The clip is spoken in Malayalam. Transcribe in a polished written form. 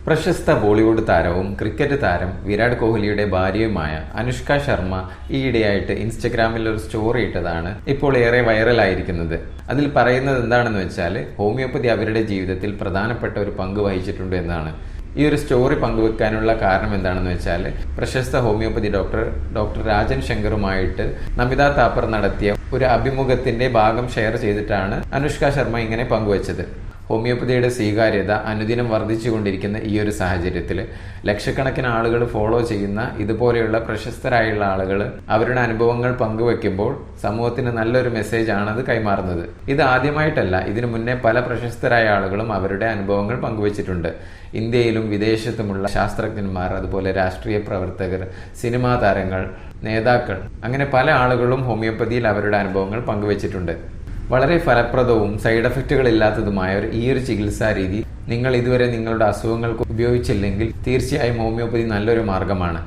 പ്രശസ്ത ബോളിവുഡ് താരവും ക്രിക്കറ്റ് താരം വിരാട് കോഹ്ലിയുടെ ഭാര്യയുമായ അനുഷ്ക ശർമ്മ ഈയിടെയായിട്ട് ഇൻസ്റ്റഗ്രാമിൽ ഒരു സ്റ്റോറി ഇട്ടതാണ് ഇപ്പോൾ ഏറെ വൈറലായിരിക്കുന്നത്. അതിൽ പറയുന്നത് എന്താണെന്ന് വെച്ചാൽ ഹോമിയോപ്പതി അവരുടെ ജീവിതത്തിൽ പ്രധാനപ്പെട്ട ഒരു പങ്ക് വഹിച്ചിട്ടുണ്ട് എന്നാണ്. ഈ ഒരു സ്റ്റോറി പങ്കുവെക്കാനുള്ള കാരണം എന്താണെന്ന് വെച്ചാൽ പ്രശസ്ത ഹോമിയോപ്പതി ഡോക്ടർ രാജൻ ശങ്കറുമായിട്ട് നമിത താപ്പർ നടത്തിയ ഒരു അഭിമുഖത്തിന്റെ ഭാഗം ഷെയർ ചെയ്തിട്ടാണ് അനുഷ്ക ശർമ്മ ഇങ്ങനെ പങ്കുവച്ചത്. ഹോമിയോപ്പതിയുടെ സ്വീകാര്യത അനുദിനം വർദ്ധിച്ചുകൊണ്ടിരിക്കുന്ന ഈ ഒരു സാഹചര്യത്തിൽ ലക്ഷക്കണക്കിന് ആളുകൾ ഫോളോ ചെയ്യുന്ന ഇതുപോലെയുള്ള പ്രശസ്തരായുള്ള ആളുകൾ അവരുടെ അനുഭവങ്ങൾ പങ്കുവെക്കുമ്പോൾ സമൂഹത്തിന് നല്ലൊരു മെസ്സേജ് ആണത് കൈമാറുന്നത്. ഇത് ആദ്യമായിട്ടല്ല, ഇതിനു മുന്നേ പല പ്രശസ്തരായ ആളുകളും അവരുടെ അനുഭവങ്ങൾ പങ്കുവച്ചിട്ടുണ്ട്. ഇന്ത്യയിലും വിദേശത്തുമുള്ള ശാസ്ത്രജ്ഞന്മാർ, അതുപോലെ രാഷ്ട്രീയ പ്രവർത്തകർ, സിനിമാ താരങ്ങൾ, നേതാക്കൾ, അങ്ങനെ പല ആളുകളും ഹോമിയോപ്പതിയിൽ അവരുടെ അനുഭവങ്ങൾ പങ്കുവച്ചിട്ടുണ്ട്. വളരെ ഫലപ്രദവും സൈഡ് എഫക്റ്റുകൾ ഇല്ലാത്തതുമായ ഈ ഒരു ചികിത്സാ രീതി നിങ്ങൾ ഇതുവരെ നിങ്ങളുടെ അസുഖങ്ങൾക്ക് ഉപയോഗിച്ചില്ലെങ്കിൽ തീർച്ചയായും ഹോമിയോപ്പതി നല്ലൊരു മാർഗമാണ്.